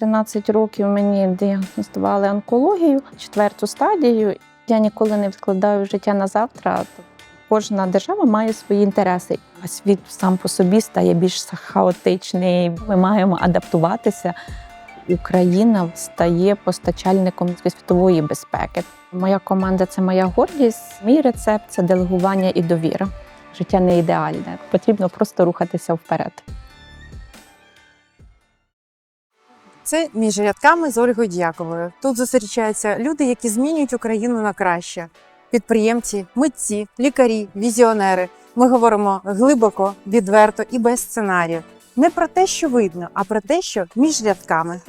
13 років мені діагностували онкологію, 4-ту стадію. Я ніколи не відкладаю життя на завтра. Кожна держава має свої інтереси, а світ сам по собі стає більш хаотичний. Ми маємо адаптуватися. Україна стає постачальником світової безпеки. Моя команда – це моя гордість. Мій рецепт – це делегування і довіра. Життя не ідеальне, потрібно просто рухатися вперед. Це «Між рядками» з Ольгою Дьяковою. Тут зустрічаються люди, які змінюють Україну на краще. Підприємці, митці, лікарі, візіонери. Ми говоримо глибоко, відверто і без сценарію. Не про те, що видно, а про те, що між рядками.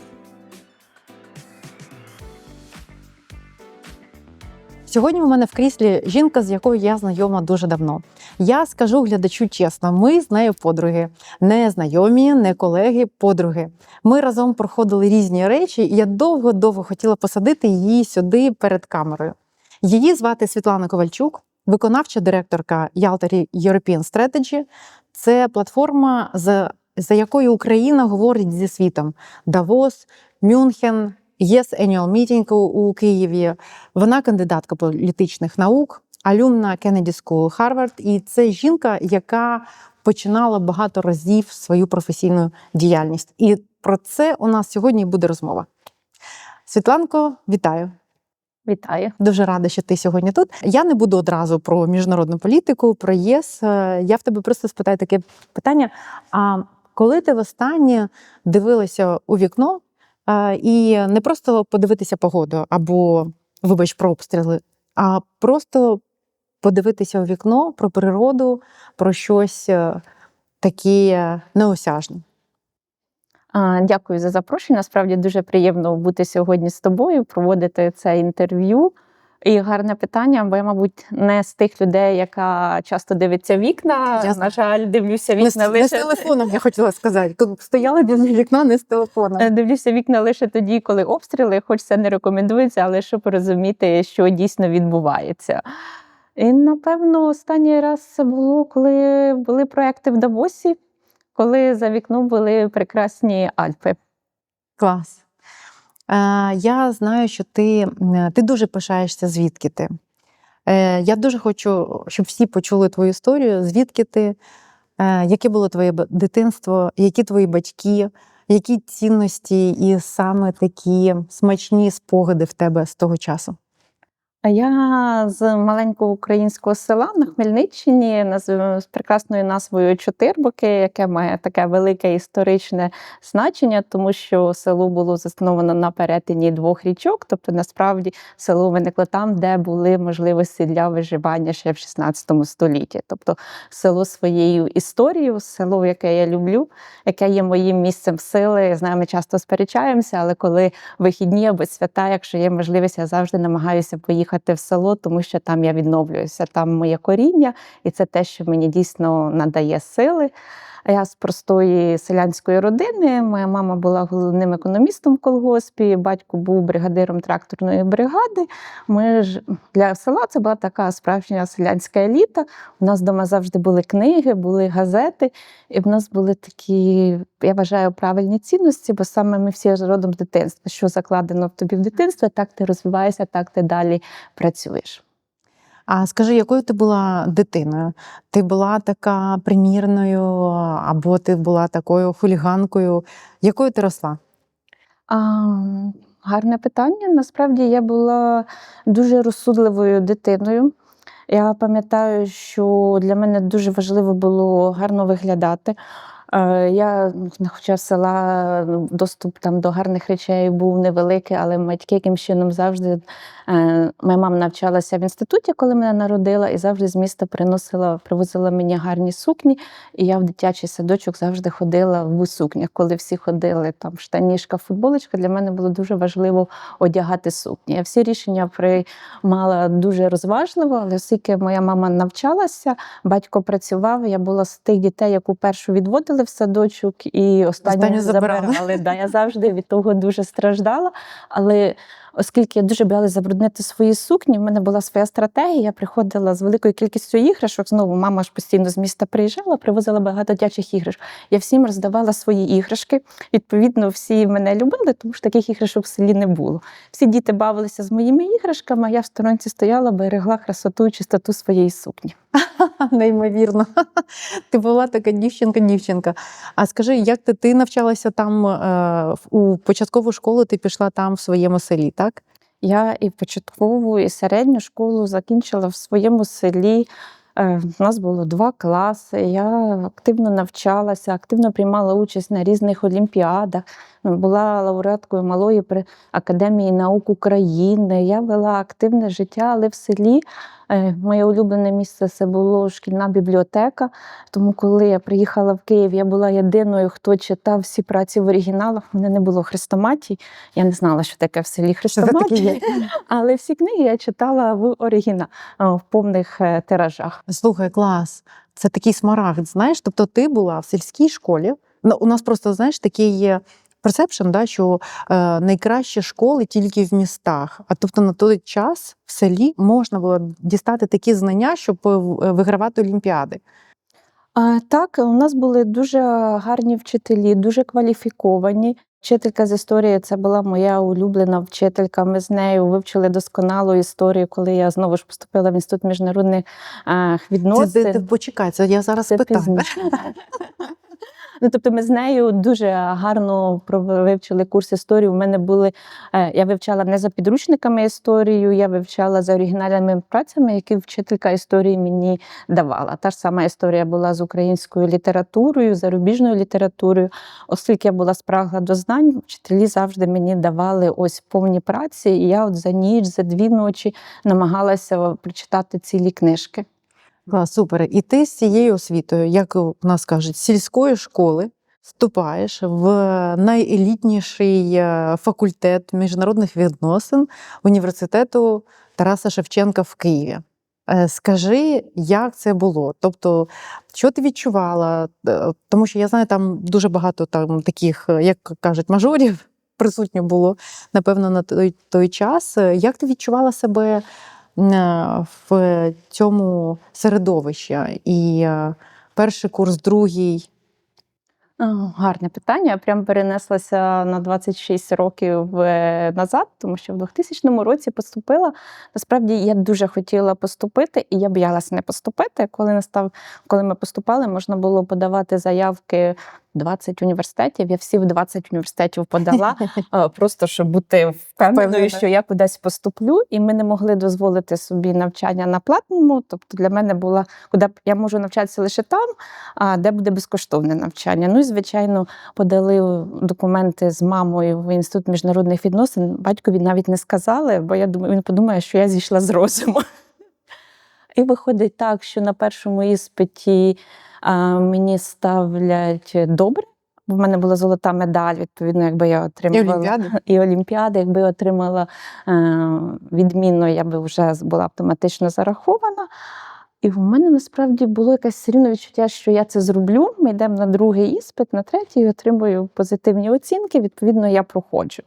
Сьогодні у мене в кріслі жінка, з якою я знайома дуже давно. Я скажу глядачу чесно, ми з нею подруги. Не знайомі, не колеги, подруги. Ми разом проходили різні речі, і я довго-довго хотіла посадити її сюди перед камерою. Її звати Світлана Ковальчук, виконавча директорка Yalta European Strategy. Це платформа, за якою Україна говорить зі світом. Давос, Мюнхен, Yes Annual Meeting у Києві. Вона кандидатка політичних наук, алюмна Kennedy School Harvard. І це жінка, яка починала багато разів свою професійну діяльність. І про це у нас сьогодні буде розмова. Світланко, вітаю. Вітаю. Дуже рада, що ти сьогодні тут. Я не буду одразу про міжнародну політику, про ЄС. Я в тебе просто спитаю таке питання. А коли ти востаннє дивилася у вікно і не просто подивитися погоду або, вибач, про обстріли, а просто подивитися у вікно про природу, про щось таке неосяжне? Дякую за запрошення. Насправді дуже приємно бути сьогодні з тобою, проводити це інтерв'ю. І гарне питання, бо я, мабуть, не з тих людей, яка часто дивиться вікна. Я, на жаль, дивлюся вікна не з телефоном, я хотіла сказати. Стояла біля вікна, не з телефоном. Дивлюся вікна лише тоді, коли обстріли, хоч це не рекомендується, але щоб розуміти, що дійсно відбувається. І, напевно, останній раз це було, коли були проекти в Давосі, коли за вікном були прекрасні Альпи. Клас. Я знаю, що ти дуже пишаєшся, звідки ти. Я дуже хочу, щоб всі почули твою історію, звідки ти, яке було твоє дитинство, які твої батьки, які цінності і саме такі смачні спогади в тебе з того часу. Я з маленького українського села на Хмельниччині з прекрасною назвою Чотирбоки, яке має таке велике історичне значення, тому що село було засновано на перетині двох річок, тобто насправді село виникло там, де були можливості для виживання ще в 16 столітті. Тобто село своєю історією, село, яке я люблю, яке є моїм місцем сили. З нами часто сперечаємося, але коли вихідні або свята, якщо є можливість, я завжди намагаюся поїхати в село, тому що там я відновлююся, там моє коріння, і це те, що мені дійсно надає сили. Я з простої селянської родини, моя мама була головним економістом в колгоспі, батько був бригадиром тракторної бригади. Для села це була така справжня селянська еліта. У нас вдома завжди були книги, були газети, і в нас були такі, я вважаю, правильні цінності, бо саме ми всі родом з дитинства. Що закладено в тобі в дитинстві, так ти розвиваєшся, так ти далі працюєш. А скажи, якою ти була дитиною? Ти була така примірною, або ти була такою хуліганкою? Якою ти росла? Гарне питання. Насправді я була дуже розсудливою дитиною. Я пам'ятаю, що для мене дуже важливо було гарно виглядати. Я, хоча з села доступ там до гарних речей був невеликий, але батьки яким чином завжди, моя мама навчалася в інституті, коли мене народила, і завжди з міста привозила мені гарні сукні, і я в дитячий садочок завжди ходила в сукнях. Коли всі ходили, там штанішка, футболочка, для мене було дуже важливо одягати сукні. Я всі рішення приймала дуже розважливо, але оскільки моя мама навчалася, батько працював, я була з тих дітей, яку першу відводили в садочок і останню забирали. Я завжди від того дуже страждала, але оскільки я дуже боялась забруднити свої сукні, в мене була своя стратегія, я приходила з великою кількістю іграшок, знову мама ж постійно з міста приїжджала, привозила багато дитячих іграшок. Я всім роздавала свої іграшки, відповідно, всі мене любили, тому що таких іграшок в селі не було. Всі діти бавилися з моїми іграшками, а я в сторонці стояла, берегла красоту і чистоту своєї сукні. Неймовірно. Ти була така дівчинка. А скажи, як ти навчалася там у початкову школу, ти пішла там в своєму селі, так? Я і початкову, і середню школу закінчила в своєму селі. У нас було 2 класи. Я активно навчалася, активно приймала участь на різних олімпіадах. Була лауреаткою Малої академії наук України. Я вела активне життя, але в селі моє улюблене місце це було шкільна бібліотека. Тому коли я приїхала в Київ, я була єдиною, хто читав всі праці в оригіналах. У мене не було хрестоматій. Я не знала, що таке в селі хрестоматія. Але всі книги я читала в оригіналі, в повних тиражах. Слухай, клас. Це такий смарагд, знаєш? Тобто ти була в сільській школі. У нас просто, знаєш, такий є персепшн, да, що найкращі школи тільки в містах. А тобто на той час в селі можна було дістати такі знання, щоб вигравати олімпіади. Так, у нас були дуже гарні вчителі, дуже кваліфіковані. Вчителька з історії – це була моя улюблена вчителька. Ми з нею вивчили досконалу історію, коли я знову ж поступила в Інститут міжнародних відносин. Почекай, це я зараз Це питаю. пізніше. Тобто ми з нею дуже гарно вивчили курс історії. У мене були, я вивчала не за підручниками історію, я вивчала за оригінальними працями, які вчителька історії мені давала. Та ж сама історія була з українською літературою, зарубіжною літературою. Оскільки я була спрагла до знань, вчителі завжди мені давали ось повні праці, і я от за ніч, за 2 ночі намагалася прочитати цілі книжки. Клас, супер. І ти з цією освітою, як у нас кажуть, з сільської школи вступаєш в найелітніший факультет міжнародних відносин університету Тараса Шевченка в Києві. Скажи, як це було? Тобто, що ти відчувала? Тому що я знаю, там дуже багато там таких, як кажуть, мажорів присутньо було, напевно, на той час. Як ти відчувала себе в цьому середовищі? І перший курс, другий? Гарне питання. Я прям перенеслася на 26 років назад, тому що в 2000 році поступила. Насправді, я дуже хотіла поступити, і я боялася не поступити. Коли ми поступали, можна було подавати заявки 20 університетів. Я всі в 20 університетів подала, просто щоб бути впевненою, що я кудись поступлю. І ми не могли дозволити собі навчання на платному. Тобто для мене було, куди я можу навчатися лише там, а де буде безкоштовне навчання. Ну і, звичайно, подали документи з мамою в Інститут міжнародних відносин. Батькові навіть не сказали, бо я думаю, він подумає, що я зійшла з розуму. І виходить так, що на першому іспиті мені ставлять добре, бо в мене була золота медаль, відповідно, якби я отримала і олімпіади, якби я отримала відмінно, я би вже була автоматично зарахована. І в мене насправді було якесь все рівно відчуття, що я це зроблю. Ми йдемо на другий іспит, на третій, отримую позитивні оцінки, відповідно, я проходжу.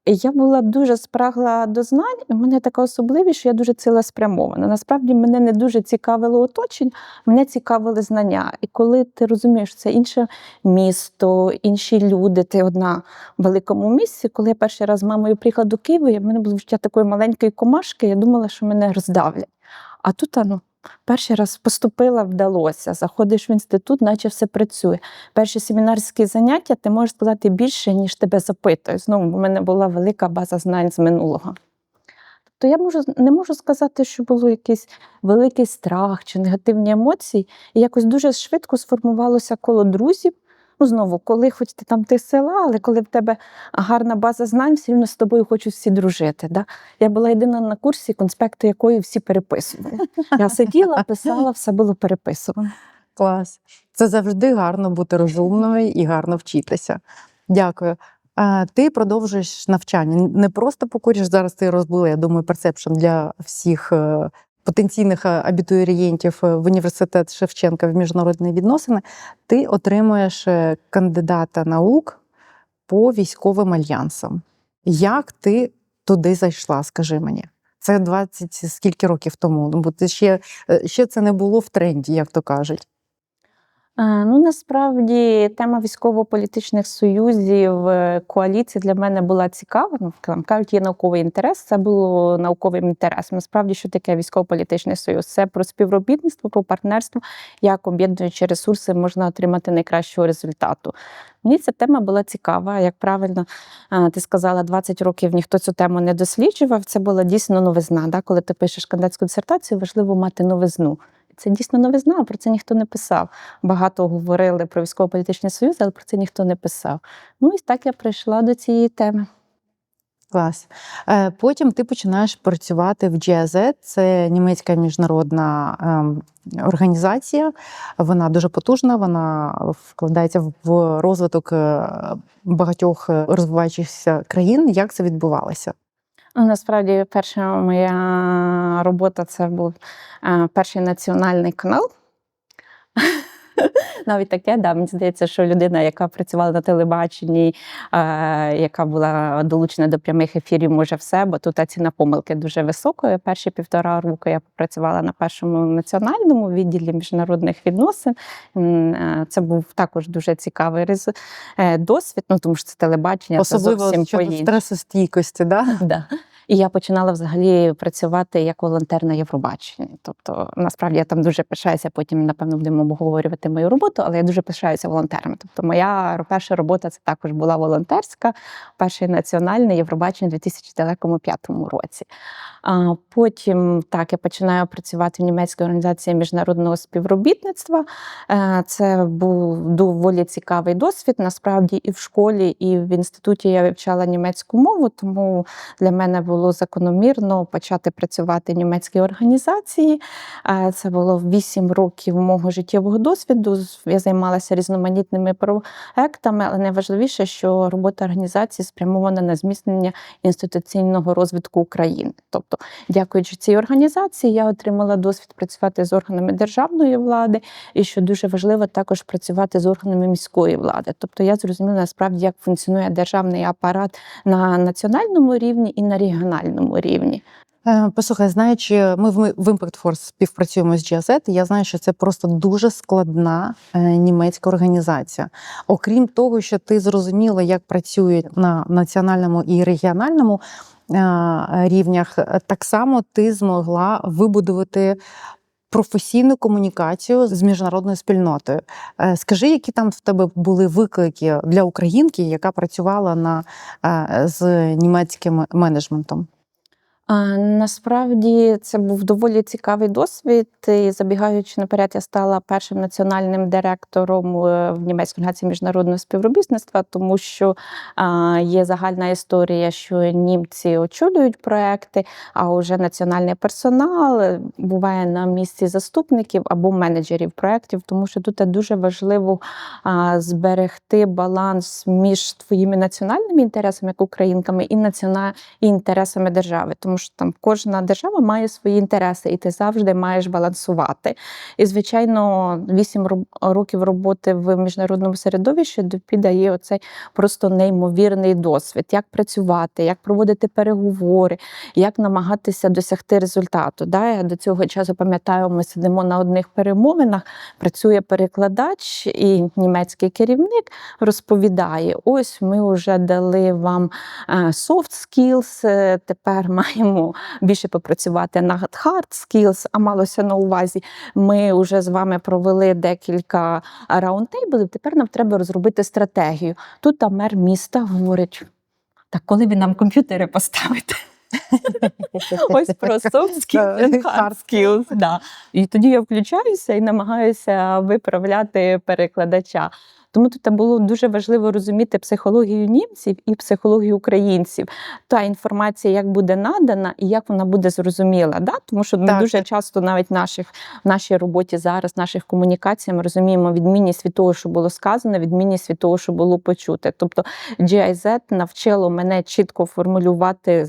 Я була дуже спрагла до знань, і в мене така особливість, що я дуже цілеспрямована. Насправді, мене не дуже цікавило оточення, мене цікавили знання. І коли ти розумієш, що це інше місто, інші люди, ти одна в великому місці. Коли я перший раз з мамою приїхала до Києва, в мене було відчуття такої маленької комашки, я думала, що мене роздавлять. А тут, перший раз поступила, вдалося. Заходиш в інститут, наче все працює. Перші семінарські заняття ти можеш сказати більше, ніж тебе запитують. Знову, в мене була велика база знань з минулого. Тобто я не можу сказати, що було якийсь великий страх чи негативні емоції. І якось дуже швидко сформувалося коло друзів. Знову, коли хоч ти там ти з села, але коли в тебе гарна база знань, все рівно з тобою хочуть всі дружити. Да? Я була єдина на курсі, конспекти якої всі переписували. Я сиділа, писала, все було переписувано. Клас. Це завжди гарно бути розумною і гарно вчитися. Дякую. Ти продовжуєш навчання. Не просто покориш, зараз ти розбила, я думаю, персепшн для всіх потенційних абітурієнтів в університет Шевченка в міжнародні відносини, ти отримуєш кандидата наук по військовим альянсам. Як ти туди зайшла, скажи мені? Це 20 скільки років тому? Бо ти ще це не було в тренді, як то кажуть. Ну, насправді, тема військово-політичних союзів, коаліцій для мене була цікава. Ну, там кажуть, є науковий інтерес, це було науковим інтересом. Насправді, що таке військово-політичний союз? Це про співробітництво, про партнерство, як об'єднуючи ресурси можна отримати найкращого результату. Мені ця тема була цікава, як правильно ти сказала, 20 років ніхто цю тему не досліджував, це була дійсно новизна. Да? Коли ти пишеш кандидатську дисертацію, важливо мати новизну. Це дійсно новизна, про це ніхто не писав. Багато говорили про військово-політичний союз, але про це ніхто не писав. Ну і так я прийшла до цієї теми. Клас. Потім ти починаєш працювати в GIZ, це німецька міжнародна організація. Вона дуже потужна, вона вкладається в розвиток багатьох розвиваючихся країн. Як це відбувалося? Насправді, перша моя робота це був перший національний канал. Навіть таке, да, мені здається, що людина, яка працювала на телебаченні, яка була долучена до прямих ефірів, може все, бо тут ціна помилки дуже високою. Перші 1,5 роки я попрацювала на першому національному відділі міжнародних відносин. Це був також дуже цікавий досвід, ну, тому що це телебачення, особливо це зовсім щодо стресостійкості, да? Да. І я починала взагалі працювати як волонтер на Євробаченні. Тобто, насправді, я там дуже пишаюся, потім, напевно, будемо обговорювати мою роботу, але я дуже пишаюся волонтерами. Тобто, моя перша робота це також була волонтерська, перший національний Євробачення у 2005 році. Потім, так, я починаю працювати в німецькій організації міжнародного співробітництва. Це був доволі цікавий досвід. Насправді, і в школі, і в інституті я вивчала німецьку мову, тому для мене було закономірно почати працювати в німецькій організації. Це було 8 років мого життєвого досвіду. Я займалася різноманітними проектами, але найважливіше, що робота організації спрямована на зміцнення інституційного розвитку України. Тобто, дякуючи цій організації, я отримала досвід працювати з органами державної влади і, що дуже важливо, також працювати з органами міської влади. Тобто я зрозуміла насправді, як функціонує державний апарат на національному рівні і на регіональному рівні. Послухай, знаючи, ми в Impact Force співпрацюємо з GIZ, і я знаю, що це просто дуже складна німецька організація. Окрім того, що ти зрозуміла, як працюють на національному і регіональному рівнях, так само ти змогла вибудувати професійну комунікацію з міжнародною спільнотою. Скажи, які там в тебе були виклики для українки, яка працювала з німецьким менеджментом? Насправді це був доволі цікавий досвід. І, забігаючи наперед, я стала першим національним директором в німецькій організації міжнародного співробітництва, тому що є загальна історія, що німці очолюють проекти, а вже національний персонал буває на місці заступників або менеджерів проєктів, тому що тут дуже важливо зберегти баланс між твоїми національними інтересами, як українками, і інтересами держави. Тому що там кожна держава має свої інтереси, і ти завжди маєш балансувати. І, звичайно, 8 років роботи в міжнародному середовищі тобі дає оцей просто неймовірний досвід. Як працювати, як проводити переговори, як намагатися досягти результату. Я до цього часу пам'ятаю, ми сидимо на одних перемовинах, працює перекладач і німецький керівник розповідає, ось ми вже дали вам soft skills, тепер маємо більше попрацювати над hard skills, а малося на увазі, ми вже з вами провели декілька раундтейблів, тепер нам треба розробити стратегію. Тут мер міста говорить, так коли ви нам комп'ютери поставите? Ось про soft skills and hard skills. Да. І тоді я включаюся і намагаюся виправляти перекладача. Тому тут було дуже важливо розуміти психологію німців і психологію українців. Та інформація, як буде надана і як вона буде зрозуміла. Тому що ми дуже часто навіть в нашій роботі зараз, в наших комунікаціях ми розуміємо відмінність від того, що було сказано, відмінність від того, що було почуте. Тобто GIZ навчило мене чітко формулювати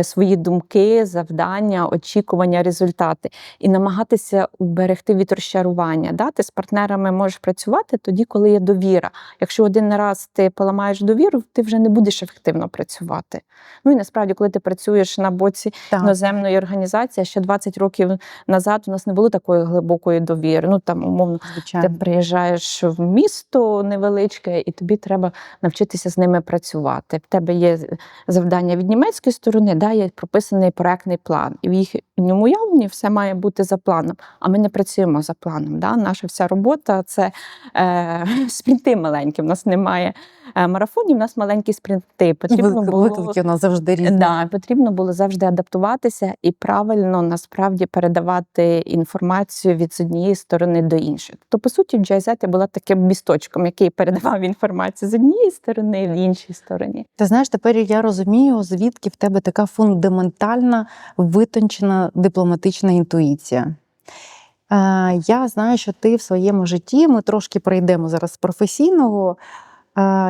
свої думки, завдання, очікування, результати. І намагатися уберегти від розчарування. Ти з партнерами можеш працювати тоді, коли є довіра. довіра. Якщо один раз ти поламаєш довіру, ти вже не будеш ефективно працювати. Ну і насправді, коли ти працюєш на боці Так. іноземної організації, ще 20 років назад у нас не було такої глибокої довіри. Ну там, умовно, ти Звичайно. приїжджаєш в місто невеличке, і тобі треба навчитися з ними працювати. В тебе є завдання від німецької сторони, да, є прописаний проектний план. І в їхньому уявленні все має бути за планом. А ми не працюємо за планом. Да? Наша вся робота – це спринти маленькі. У нас немає марафонів, у нас маленькі спринти. Виклики у нас завжди різні. Да, потрібно було завжди адаптуватися і правильно насправді передавати інформацію від з однієї сторони до іншої. То, по суті, GIZ була таким місточком, який передавав інформацію з однієї сторони в іншій стороні. Ти знаєш, тепер я розумію, звідки в тебе така фундаментальна, витончена дипломатична інтуїція. Я знаю, що ти в своєму житті, ми трошки пройдемо зараз з професійного,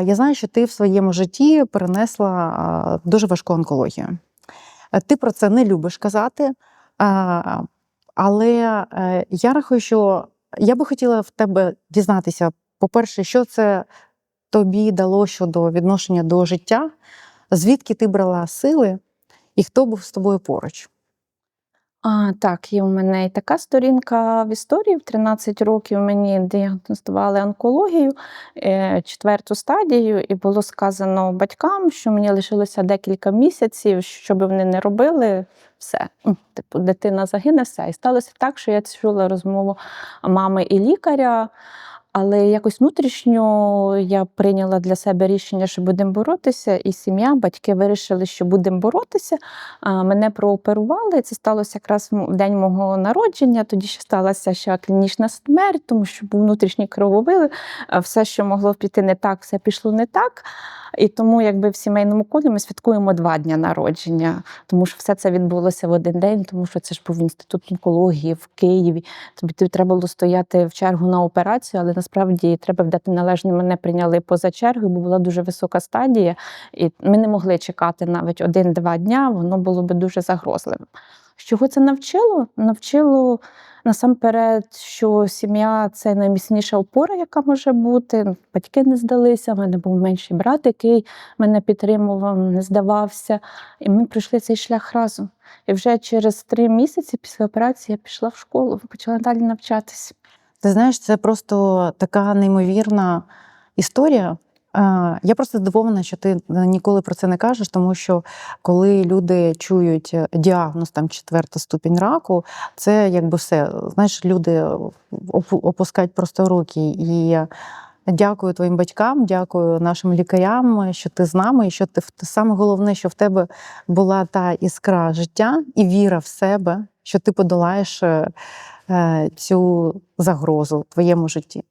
я знаю, що ти в своєму житті перенесла дуже важку онкологію. Ти про це не любиш казати, але я рахую, що я би хотіла в тебе дізнатися, по-перше, що це тобі дало щодо відношення до життя, звідки ти брала сили і хто був з тобою поруч? Так, є у мене і така сторінка в історії. В 13 років мені діагностували онкологію, 4-ту стадію, і було сказано батькам, що мені лишилося декілька місяців, що би вони не робили, все. Типу, дитина загине, все. І сталося так, що я чула розмову мами і лікаря, але якось внутрішньо я прийняла для себе рішення, що будемо боротися, і сім'я, батьки вирішили, що будемо боротися. Мене прооперували, це сталося якраз в день мого народження, тоді ще сталася ще клінічна смерть, тому що був внутрішній крововилив, все, що могло піти не так, все пішло не так. І тому якби в сімейному колі ми святкуємо 2 дні народження, тому що все це відбулося в один день, тому що це ж був інститут онкології в Києві. Тобі треба було стояти в чергу на операцію, але насправді треба вдати належне, мене прийняли поза чергою, бо була дуже висока стадія, і ми не могли чекати навіть 1-2 дня, воно було би дуже загрозливим. З чого це навчило? Навчило насамперед, що сім'я – це найміцніша опора, яка може бути. Батьки не здалися, в мене був менший брат, який мене підтримував, не здавався. І ми пройшли цей шлях разом. І вже через 3 місяці після операції я пішла в школу, почала далі навчатися. Ти знаєш, це просто така неймовірна історія. Я просто здивована, що ти ніколи про це не кажеш, тому що коли люди чують діагноз, там 4-та ступінь раку, це якби все. Знаєш, люди опускають просто руки. І дякую твоїм батькам, дякую нашим лікарям, що ти з нами, і що ти саме головне, що в тебе була та іскра життя і віра в себе, що ти подолаєш цю загрозу в твоєму житті.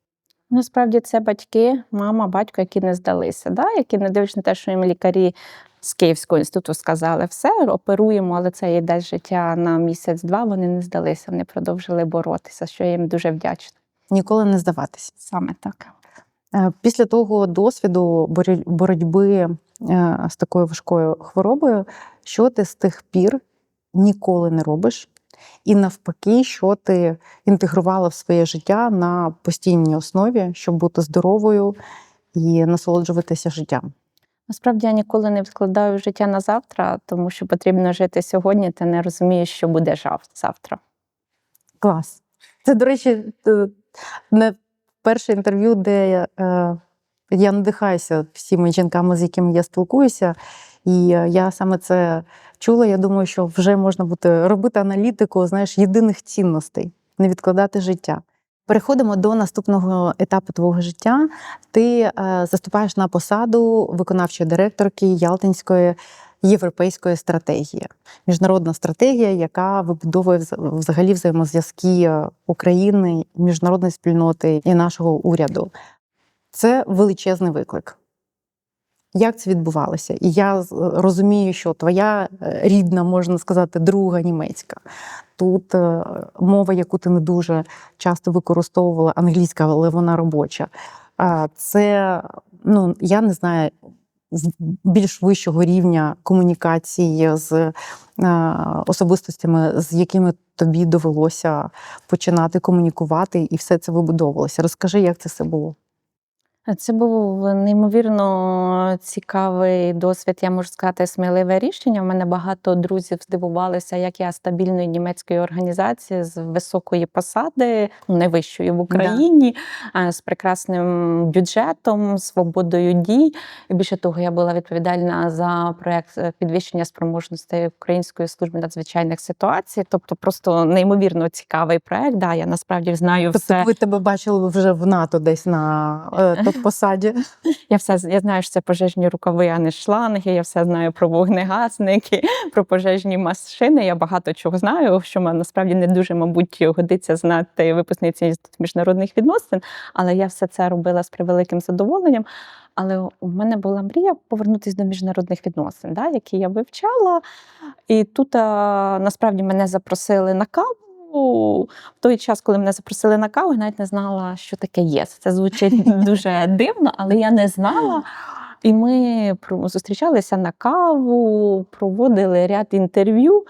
Насправді це батьки, мама, батько, які не здалися, да? Які, не дивлячись на те, що їм лікарі з Київського інституту сказали, все, оперуємо, але це їй дасть життя на місяць-два, вони не здалися, вони продовжили боротися, що я їм дуже вдячна. Ніколи не здаватися. Саме так. Після того досвіду боротьби з такою важкою хворобою, що ти з тих пір ніколи не робиш? І навпаки, що ти інтегрувала в своє життя на постійній основі, щоб бути здоровою і насолоджуватися життям? Насправді я ніколи не відкладаю життя на завтра, тому що потрібно жити сьогодні, ти не розумієш, що буде завтра. Клас. Це, до речі, не перше інтерв'ю, де я надихаюся всіми жінками, з якими я спілкуюся. І я саме це чула. Я думаю, що вже можна робити аналітику, знаєш, єдиних цінностей, не відкладати життя. Переходимо до наступного етапу твого життя. Ти заступаєш на посаду виконавчої директорки Ялтинської європейської стратегії. Міжнародна стратегія, яка вибудовує взагалі взаємозв'язки України, міжнародної спільноти і нашого уряду. Це величезний виклик. Як це відбувалося? І я розумію, що твоя рідна, можна сказати, друга німецька. Тут мова, яку ти не дуже часто використовувала, англійська, але вона робоча. Це, я не знаю, більш вищого рівня комунікації з особистостями, з якими тобі довелося починати комунікувати, і все це вибудовувалося. Розкажи, як це все було? Це був неймовірно цікавий досвід, я можу сказати, сміливе рішення. У мене багато друзів здивувалися, як я стабільної німецької організації з високої посади, найвищої в Україні, з прекрасним бюджетом, свободою дій. І більше того, я була відповідальна за проєкт підвищення спроможностей Української служби надзвичайних ситуацій. Тобто просто неймовірно цікавий проєкт. Да, я насправді знаю Тобто все. ви тебе бачили вже в НАТО десь на топ-посаді? Я знаю, що це пожежні рукави, а не шланги. Я все знаю про вогнегасники, про пожежні машини. Я багато чого знаю, що насправді не дуже, мабуть, годиться знати випускниці Інституту міжнародних відносин, але я все це робила з превеликим задоволенням. Але у мене була мрія повернутися до міжнародних відносин, да, які я вивчала. І тут насправді мене запросили на каву. В той час, коли мене запросили на каву, я навіть не знала, що таке ЄС. Це звучить дуже дивно, але я не знала. І ми зустрічалися на каву, проводили ряд інтерв'ю.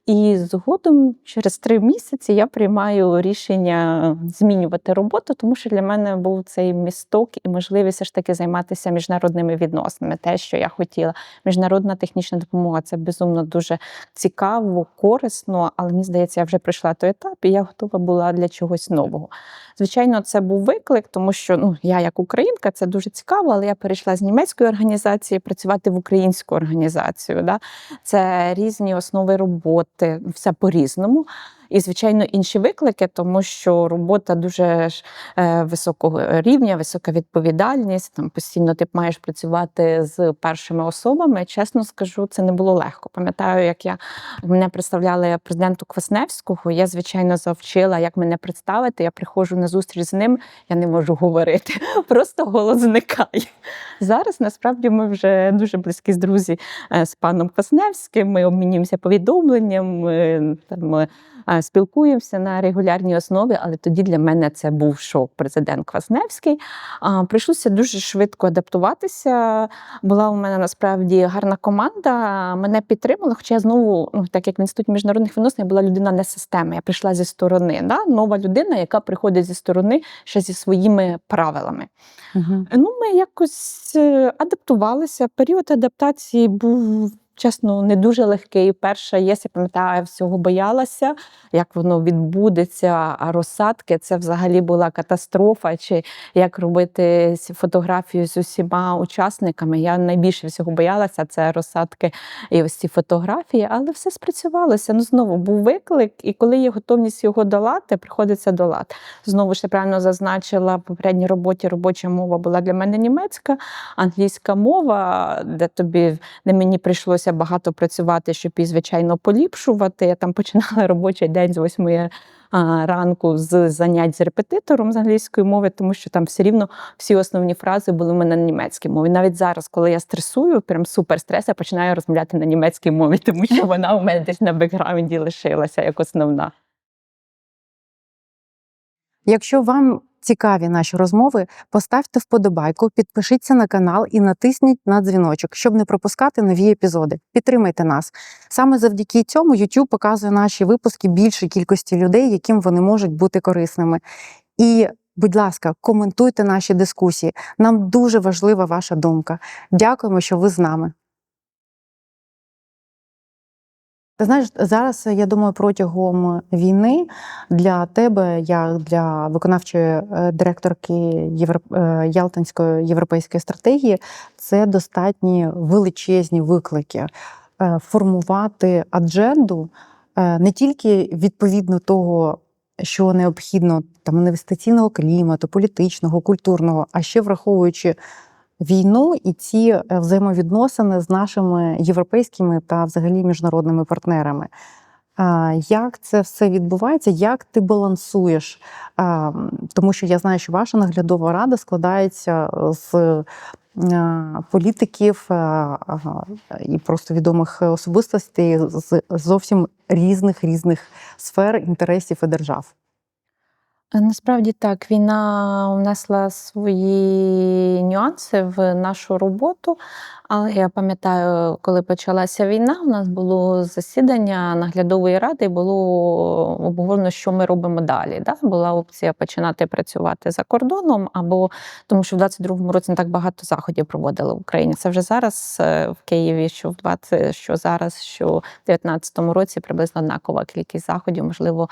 І згодом, через 3 місяці, я приймаю рішення змінювати роботу, тому що для мене був цей місток і можливість все ж таки займатися міжнародними відносинами. Те, що я хотіла. Міжнародна технічна допомога – це безумно дуже цікаво, корисно, але мені здається, я вже пройшла той етап, і я готова була для чогось нового. Звичайно, це був виклик, тому що я як українка, це дуже цікаво, але я перейшла з німецької організації працювати в українську організацію. Да? Це різні основи роботи, все по-різному. І, звичайно, інші виклики, тому що робота дуже високого рівня, висока відповідальність, там постійно ти маєш працювати з першими особами. Чесно скажу, це не було легко. Пам'ятаю, як мене представляли президенту Квасневського, я, звичайно, завчила, як мене представити, я приходжу на зустріч з ним, я не можу говорити, просто голос зникає. Зараз, насправді, ми вже дуже близькі друзі з паном Квасневським, ми обмінюємося повідомленням, ми спілкуємося на регулярній основі, але тоді для мене це був шок. Президент Квасневський. Прийшлося дуже швидко адаптуватися. Була у мене насправді гарна команда, мене підтримала, хоча я знову, так як в Інституті міжнародних відносин, я була людина не системи, я прийшла зі сторони. Да? Нова людина, яка приходить зі сторони ще зі своїми правилами. Угу. Ми якось адаптувалися. Період адаптації був, чесно, не дуже легкий. Перша ЄС, я пам'ятаю, всього боялася, як воно відбудеться, а розсадки – це взагалі була катастрофа, чи як робити фотографію з усіма учасниками. Я найбільше всього боялася, це розсадки і ось ці фотографії, але все спрацювалося. Знову був виклик, і коли є готовність його долати, приходиться долати. Знову ж я правильно зазначила, в попередній роботі робоча мова була для мене німецька, англійська мова, де мені прийшлося багато працювати, щоб її, звичайно, поліпшувати. Я там починала робочий день з 8 ранку з занять з репетитором з англійської мови, тому що там все рівно всі основні фрази були у мене на німецькій мові. Навіть зараз, коли я стресую, прям супер стрес, я починаю розмовляти на німецькій мові, тому що вона у мене десь на бекграунді лишилася як основна. Якщо вам цікаві наші розмови, поставте вподобайку, підпишіться на канал і натисніть на дзвіночок, щоб не пропускати нові епізоди. Підтримайте нас. Саме завдяки цьому YouTube показує наші випуски більшій кількості людей, яким вони можуть бути корисними. І, будь ласка, коментуйте наші дискусії. Нам дуже важлива ваша думка. Дякуємо, що ви з нами. Ти знаєш, зараз, я думаю, протягом війни для тебе, як для виконавчої директорки Ялтинської європейської стратегії, це достатні величезні виклики. Формувати адженду не тільки відповідно того, що необхідно там інвестиційного клімату, політичного, культурного, а ще враховуючи війну і ці взаємовідносини з нашими європейськими та взагалі міжнародними партнерами. Як це все відбувається? Як ти балансуєш? Тому що я знаю, що ваша наглядова рада складається з політиків і просто відомих особистостей з зовсім різних сфер, інтересів і держав. Насправді так, війна внесла свої нюанси в нашу роботу, Але я пам'ятаю, коли почалася війна, у нас було засідання наглядової ради, і було обговорено, що ми робимо далі. Да? Була опція починати працювати за кордоном, або тому що в 22-му році не так багато заходів проводили в Україні. Це вже зараз в Києві, що зараз, що в 19-му році приблизно однакова кількість заходів, можливо,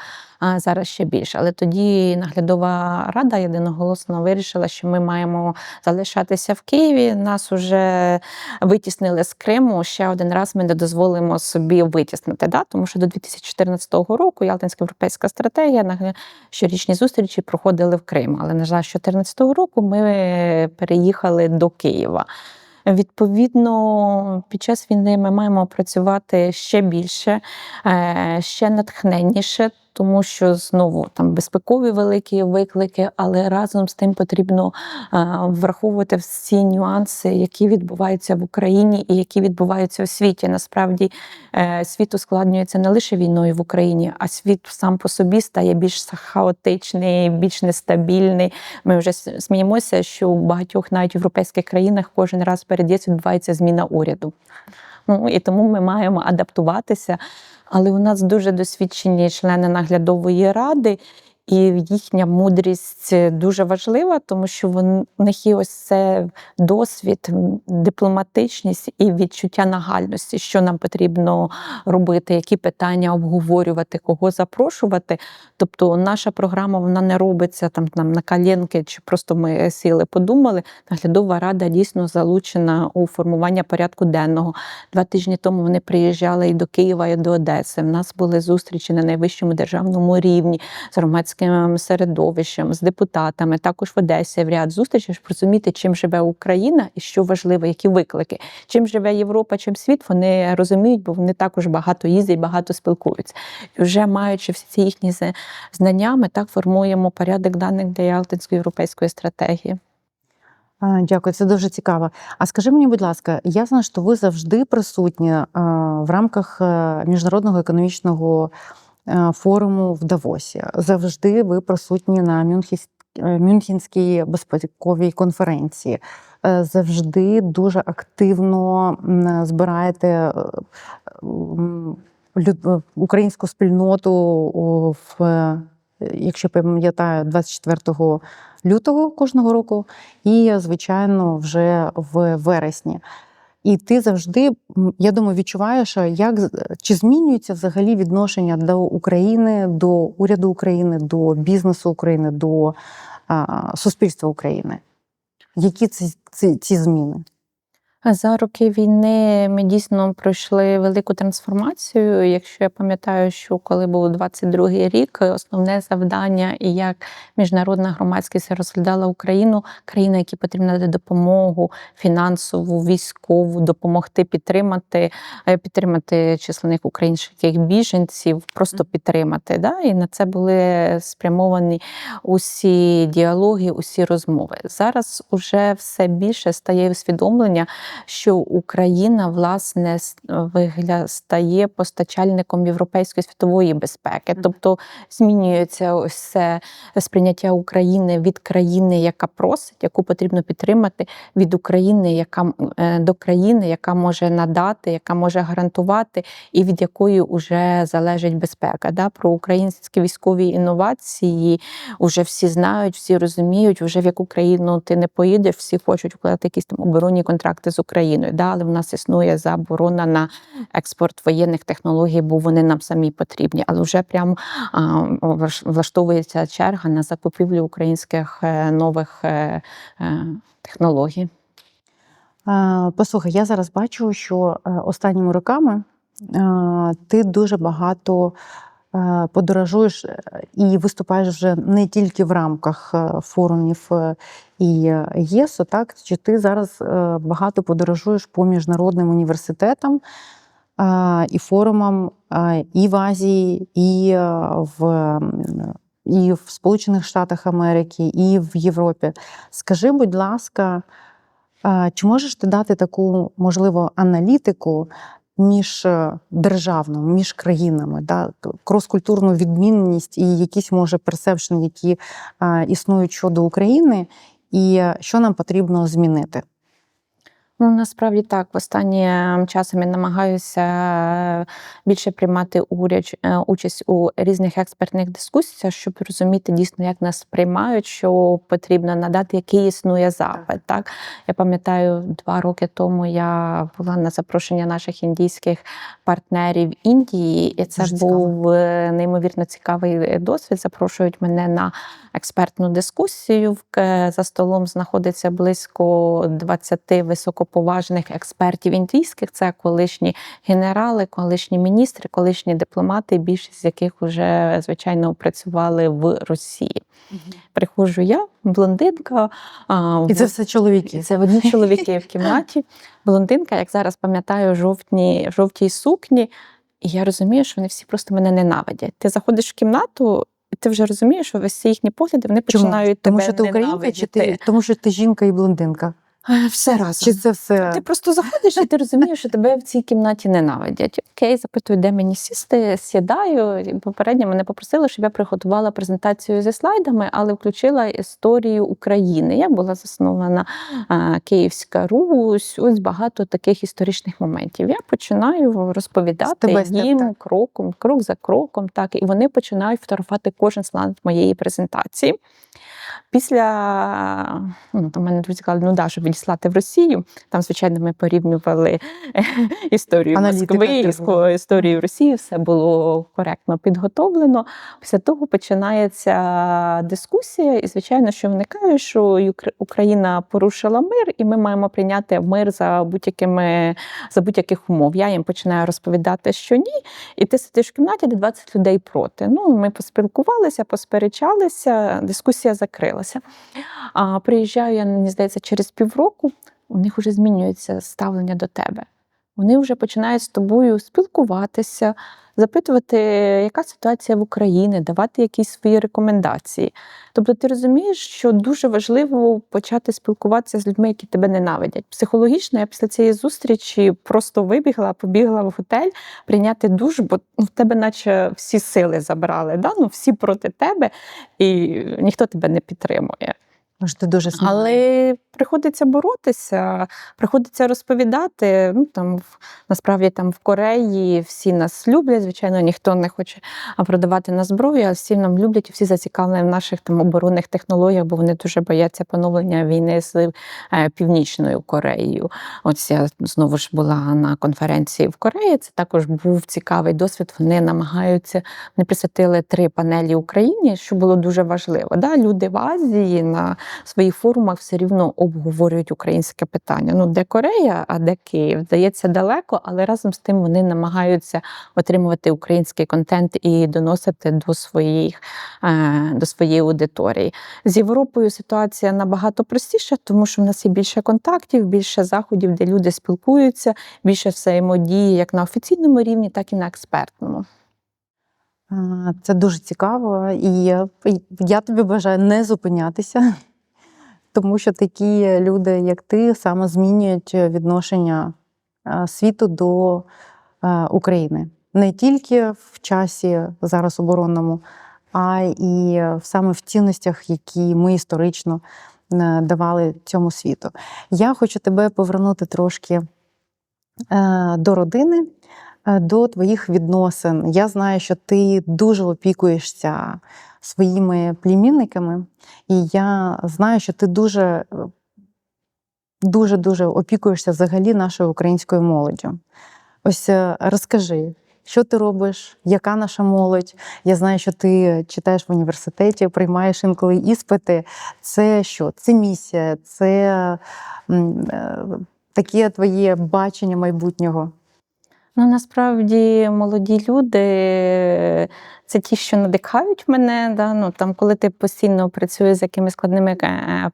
зараз ще більше. Але тоді наглядова рада єдиноголосно вирішила, що ми маємо залишатися в Києві. Нас уже витіснили з Криму. Ще один раз ми не дозволимо собі витіснити, да? Тому що до 2014 року Ялтинська європейська стратегія, щорічні зустрічі проходили в Крим. Але, на жаль, з 2014 року ми переїхали до Києва. Відповідно, під час війни ми маємо працювати ще більше, ще натхненніше, тому що знову там безпекові великі виклики, але разом з тим потрібно враховувати всі нюанси, які відбуваються в Україні і які відбуваються у світі. Насправді світ ускладнюється не лише війною в Україні, а світ сам по собі стає більш хаотичний, більш нестабільний. Ми вже сміємося, що у багатьох навіть європейських країнах кожен раз перед ЄС відбувається зміна уряду. Ну, і тому ми маємо адаптуватися. Але у нас дуже досвідчені члени наглядової ради, і їхня мудрість дуже важлива, тому що в них є ось це досвід, дипломатичність і відчуття нагальності, що нам потрібно робити, які питання обговорювати, кого запрошувати. Тобто наша програма, вона не робиться там на коленки, чи просто ми сіли, подумали. Наглядова рада дійсно залучена у формування порядку денного. 2 тижні тому вони приїжджали і до Києва, і до Одеси. В нас були зустрічі на найвищому державному рівні з громадським середовищем, з депутатами, також в Одесі в ряд зустрічей, щоб розуміти, чим живе Україна і що важливо, які виклики. Чим живе Європа, чим світ, вони розуміють, бо вони також багато їздять, багато спілкуються. І вже маючи всі ці їхні знання, ми так формуємо порядок денний для Ялтинської європейської стратегії. Дякую, це дуже цікаво. А скажи мені, будь ласка, я знаю, що ви завжди присутні в рамках Міжнародного економічного форуму в Давосі. Завжди ви присутні на Мюнхенській безпековій конференції. Завжди дуже активно збираєте українську спільноту якщо пам'ятаю, 24 лютого кожного року і, звичайно, вже в вересні. І ти завжди, я думаю, відчуваєш, чи змінюється взагалі відношення до України, до уряду України, до бізнесу України, до суспільства України. Які ці зміни? За роки війни ми дійсно пройшли велику трансформацію. Якщо я пам'ятаю, що коли був 22-й рік, основне завдання і як міжнародна громадськість розглядала Україну, країни, які потрібно дати допомогу фінансову, військову, допомогти підтримати численних українських біженців, просто підтримати. Да? І на це були спрямовані усі діалоги, усі розмови. Зараз уже все більше стає усвідомлення, що Україна, власне, стає постачальником європейської світової безпеки. Тобто змінюється ось це сприйняття України від країни, яка просить, яку потрібно підтримати, від України, до країни, яка може надати, яка може гарантувати, і від якої вже залежить безпека. Да? Про українські військові інновації вже всі знають, всі розуміють, вже в яку країну ти не поїдеш, всі хочуть укладати якісь там оборонні контракти з Україною. Да? Але в нас існує заборона на експорт воєнних технологій, бо вони нам самі потрібні. Але вже прямо влаштовується черга на закупівлю українських нових технологій. Послухай, я зараз бачу, що останніми роками ти дуже багато подорожуєш і виступаєш вже не тільки в рамках форумів і ЄСу, так? Чи ти зараз багато подорожуєш по міжнародним університетам і форумам і в Азії, і в Сполучених Штатах Америки, і в Європі. Скажи, будь ласка, чи можеш ти дати таку, можливо, аналітику міждержавну, між країнами, да? Крос-культурну відмінність і якісь, може, персепшн, які існують щодо України, і що нам потрібно змінити? Ну, насправді так. Останнім часом я намагаюся більше приймати участь у різних експертних дискусіях, щоб розуміти дійсно, як нас приймають, що потрібно надати, який існує запит. Так? Я пам'ятаю, 2 роки тому я була на запрошення наших індійських партнерів Індії, і це Дуже був неймовірно цікавий досвід. Запрошують мене на експертну дискусію. За столом знаходиться близько 20 високоповажних експертів індійських. Це колишні генерали, колишні міністри, колишні дипломати, більшість з яких вже, звичайно, працювали в Росії. Приходжу я, блондинка. І це все чоловіки? Це одні чоловіки в кімнаті. Блондинка, як зараз пам'ятаю, жовтій сукні. І я розумію, що вони всі просто мене ненавидять. Ти заходиш в кімнату, і ти вже розумієш, що всі їхні погляди, вони починають тебе ненавидіти. Тому що ти українка, чи тому що ти жінка і блондинка? Все разом. Чи це все? Ти просто заходиш і ти розумієш, що тебе в цій кімнаті ненавидять. Окей, запитую, де мені сісти, сідаю. І попередньо мене попросили, щоб я приготувала презентацію зі слайдами, але включила історію України. Я була заснована Київська Русь, ось багато таких історичних моментів. Я починаю розповідати їм крок за кроком, так, і вони починають фотографувати кожен слайд моєї презентації. Після, там мене друзі сказали, щоб відіслати в Росію. Там, звичайно, ми порівнювали історію Москви, історію Росії, все було коректно підготовлено. Після того починається дискусія, і, звичайно, що виникає, що Україна порушила мир, і ми маємо прийняти мир за будь-яких умов. Я їм починаю розповідати, що ні, і ти сидиш в кімнаті, де 20 людей проти. Ми поспілкувалися, посперечалися, дискусія закрилася. Приїжджаю я, мені здається, через півроку, у них вже змінюється ставлення до тебе. Вони вже починають з тобою спілкуватися, запитувати, яка ситуація в Україні, давати якісь свої рекомендації. Тобто ти розумієш, що дуже важливо почати спілкуватися з людьми, які тебе ненавидять. Психологічно я після цієї зустрічі просто побігла в готель прийняти душ, бо в тебе наче всі сили забрали, да? Всі проти тебе, і ніхто тебе не підтримує. Ти дуже сміливий. Але приходиться боротися, приходиться розповідати. Насправді в Кореї всі нас люблять, звичайно, ніхто не хоче продавати на зброю, а всі нам люблять, і всі зацікавлені в наших оборонних технологіях, бо вони дуже бояться поновлення війни з Північною Кореєю. Ось я знову ж була на конференції в Кореї, це також був цікавий досвід. Вони присвятили 3 панелі Україні, що було дуже важливо. Да? Люди в Азії на своїх форумах все рівно обговорюють українське питання. Де Корея, а де Київ? Здається, далеко, але разом з тим вони намагаються отримувати український контент і доносити до своєї аудиторії. З Європою ситуація набагато простіша, тому що в нас є більше контактів, більше заходів, де люди спілкуються, більше взаємодії як на офіційному рівні, так і на експертному. Це дуже цікаво, і я тобі бажаю не зупинятися, тому що такі люди, як ти, саме змінюють відношення світу до України. Не тільки в часі зараз оборонному, а і саме в цінностях, які ми історично давали цьому світу. Я хочу тебе повернути трошки до родини, до твоїх відносин. Я знаю, що ти дуже опікуєшся своїми племінниками, і я знаю, що ти дуже опікуєшся взагалі нашою українською молоддю. Ось розкажи, що ти робиш, яка наша молодь? Я знаю, що ти читаєш в університеті, приймаєш інколи іспити. Це що? Це місія, це таке твоє бачення майбутнього? Насправді молоді люди – це ті, що надихають мене. Да? Коли ти постійно працюєш з якимись складними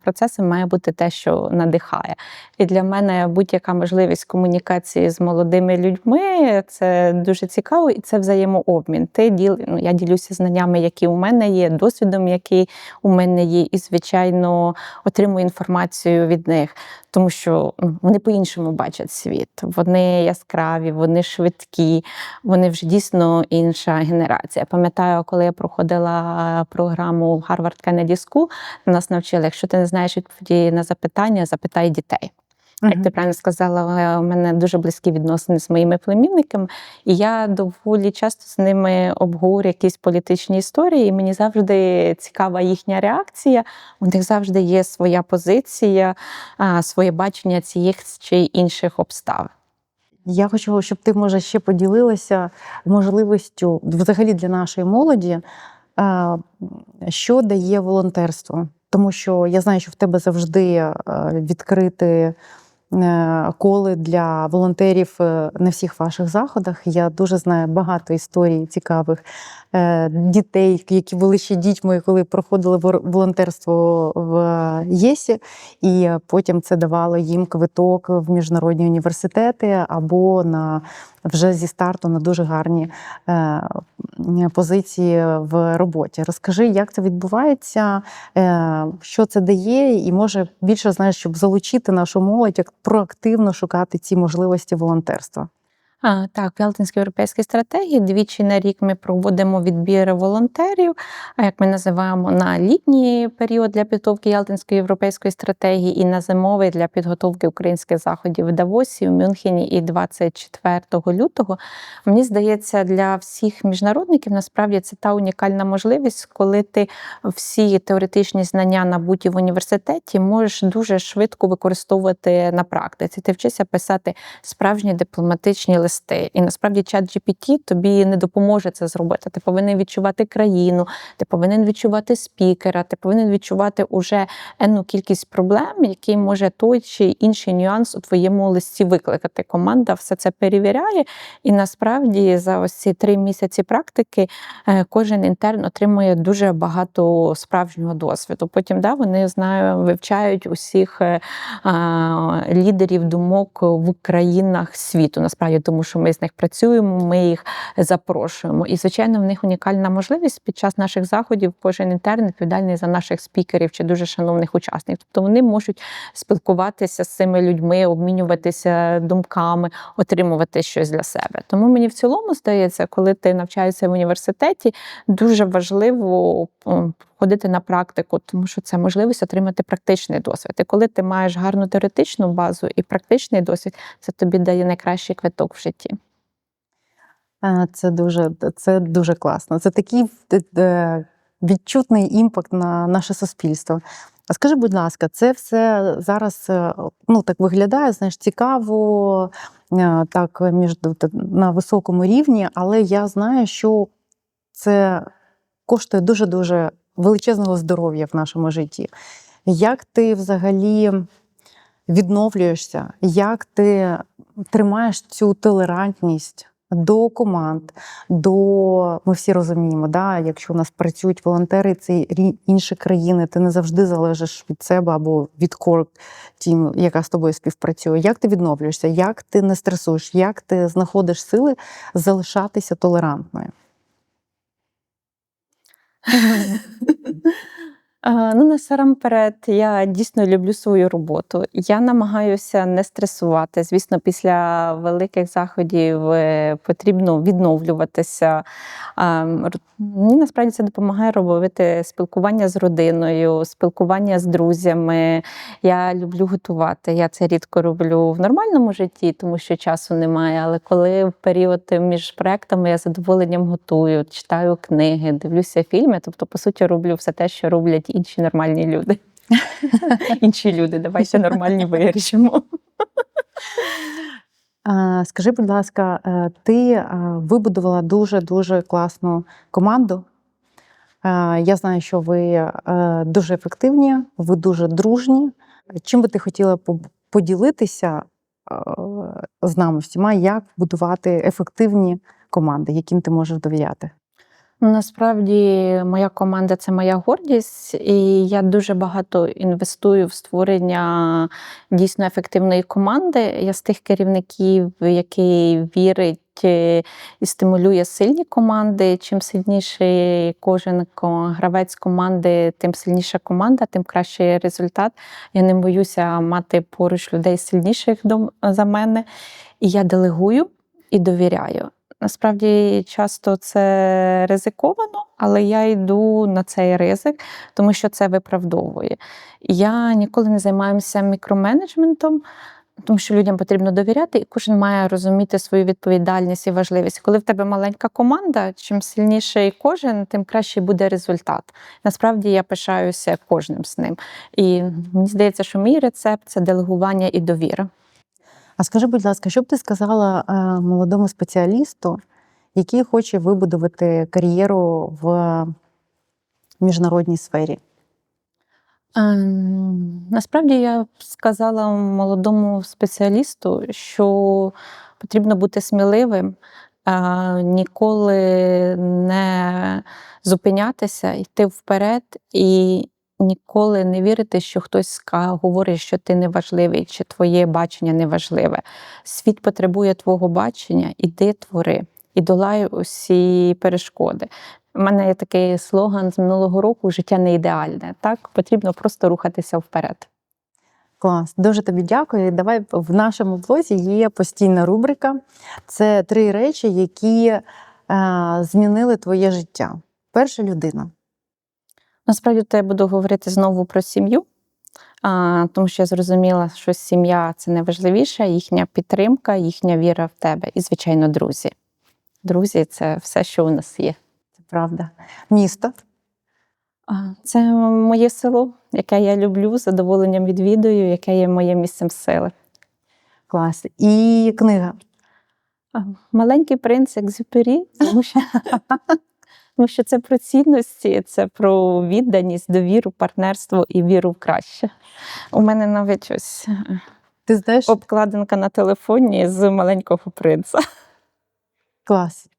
процесами, має бути те, що надихає. І для мене будь-яка можливість комунікації з молодими людьми – це дуже цікаво, і це взаємообмін. Я ділюся знаннями, які у мене є, досвідом, який у мене є, і, звичайно, отримую інформацію від них. Тому що вони по-іншому бачать світ. Вони яскраві, вони швидкі, вони вже дійсно інша генерація. Пам'ятаю, коли я проходила програму Harvard Kennedy School, нас навчили, якщо ти не знаєш відповіді на запитання, запитай дітей. Як ти правильно сказала, у мене дуже близькі відносини з моїми племінниками, і я доволі часто з ними обговорюю якісь політичні історії, і мені завжди цікава їхня реакція. У них завжди є своя позиція, своє бачення цих чи інших обставин. Я хочу, щоб ти, може, ще поділилася можливістю взагалі для нашої молоді, що дає волонтерство. Тому що я знаю, що в тебе завжди відкриті коли для волонтерів на всіх ваших заходах. Я дуже знаю багато історій цікавих дітей, які були ще дітьми, коли проходили волонтерство в ЄСі, і потім це давало їм квиток в міжнародні університети або вже зі старту на дуже гарні позиції в роботі. Розкажи, як це відбувається, що це дає, і може більше, знаєш, щоб залучити нашу молодь, як проактивно шукати ці можливості волонтерства. Так, в Ялтинській європейській стратегії двічі на рік ми проводимо відбір волонтерів, як ми називаємо, на літній період для підготовки Ялтинської європейської стратегії і на зимовий для підготовки українських заходів в Давосі, в Мюнхені і 24 лютого. Мені здається, для всіх міжнародників насправді це та унікальна можливість, коли ти всі теоретичні знання, набуті в університеті, можеш дуже швидко використовувати на практиці. Ти вчишся писати справжні дипломатичні листи. І насправді ChatGPT тобі не допоможе це зробити. Ти повинен відчувати країну, ти повинен відчувати спікера, ти повинен відчувати уже енну кількість проблем, які може той чи інший нюанс у твоєму листі викликати. Команда все це перевіряє, і насправді за ось ці 3 місяці практики кожен інтерн отримує дуже багато справжнього досвіду. Потім вони, знаю, вивчають усіх лідерів думок в країнах світу. Насправді, тому що ми з них працюємо, ми їх запрошуємо. І, звичайно, в них унікальна можливість під час наших заходів кожен інтерн відповідальний за наших спікерів чи дуже шановних учасників. Тобто вони можуть спілкуватися з цими людьми, обмінюватися думками, отримувати щось для себе. Тому мені в цілому здається, коли ти навчаєшся в університеті, дуже важливо ходити на практику, тому що це можливість отримати практичний досвід. І коли ти маєш гарну теоретичну базу і практичний досвід, це тобі дає найкращий квиток в житті. Це дуже класно. Це такий відчутний імпакт на наше суспільство. А скажи, будь ласка, це все зараз так виглядає, знаєш, цікаво, так на високому рівні, але я знаю, що це коштує дуже-дуже величезного здоров'я в нашому житті. Як ти взагалі відновлюєшся? Як ти тримаєш цю толерантність до команд, ми всі розуміємо, якщо у нас працюють волонтери, це інші країни, ти не завжди залежиш від себе або від core team, яка з тобою співпрацює. Як ти відновлюєшся? Як ти не стресуєш? Як ти знаходиш сили залишатися толерантною? Насамперед, я дійсно люблю свою роботу. Я намагаюся не стресувати. Звісно, після великих заходів потрібно відновлюватися. Мені насправді це допомагає робити спілкування з родиною, спілкування з друзями. Я люблю готувати. Я це рідко роблю в нормальному житті, тому що часу немає. Але коли в період між проектами я з задоволенням готую, читаю книги, дивлюся фільми, тобто, по суті, роблю все те, що роблять інші нормальні люди. Інші люди, давайте нормальні вирішимо. Скажи, будь ласка, ти вибудувала дуже-дуже класну команду. Я знаю, що ви дуже ефективні, ви дуже дружні. Чим би ти хотіла поділитися з нами всіма, як будувати ефективні команди, яким ти можеш довіряти? Насправді, моя команда – це моя гордість, і я дуже багато інвестую в створення дійсно ефективної команди. Я з тих керівників, які вірить і стимулює сильні команди. Чим сильніший кожен гравець команди, тим сильніша команда, тим кращий результат. Я не боюся мати поруч людей сильніших за мене. І я делегую і довіряю. Насправді, часто це ризиковано, але я йду на цей ризик, тому що це виправдовує. Я ніколи не займаюся мікроменеджментом, Тому що людям потрібно довіряти, і кожен має розуміти свою відповідальність і важливість. Коли в тебе маленька команда, чим сильніший кожен, тим кращий буде результат. Насправді я пишаюся кожним з ним. І мені здається, що мій рецепт – це делегування і довіра. А скажи, будь ласка, що б ти сказала молодому спеціалісту, який хоче вибудувати кар'єру в міжнародній сфері? Насправді я б сказала молодому спеціалісту, що потрібно бути сміливим, ніколи не зупинятися, йти вперед і ніколи не вірити, що хтось говорить, що ти неважливий, чи твоє бачення неважливе. Світ потребує твого бачення, іди твори, і долай усі перешкоди. У мене є такий слоган з минулого року: життя не ідеальне. Так, потрібно просто рухатися вперед. Клас, дуже тобі дякую. Давай, в нашому блозі є постійна рубрика. Це 3 речі, які змінили твоє життя. Перша людина. Насправді, то я буду говорити знову про сім'ю, тому що я зрозуміла, що сім'я – це найважливіше, їхня підтримка, їхня віра в тебе і, звичайно, друзі. Друзі – це все, що у нас є. Це правда. Місто. Це моє село, яке я люблю, з задоволенням відвідую, яке є моїм місцем сили. Клас. І книга. «Маленький принц» Екзюпері, тому що це про цінності, це про відданість, довіру, партнерство і віру в краще. У мене навіть ось Ти знаєш? обкладинка на телефоні з «Маленького принца». Клас.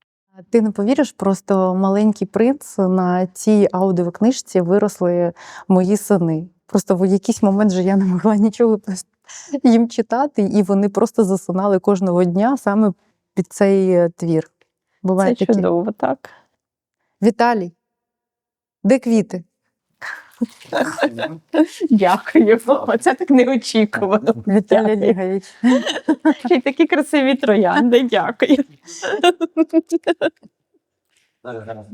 Ти не повіриш, просто «Маленький принц» на цій аудіокнижці виросли мої сини. Просто в якийсь момент же я не могла нічого їм читати, і вони просто засинали кожного дня саме під цей твір. Буває Це таке. чудово, так. Віталій, де квіти? Дякую. Це так неочікувано. Віталій Дякую. Олегович. Ще й такі красиві троянди. Дякую. Зараз.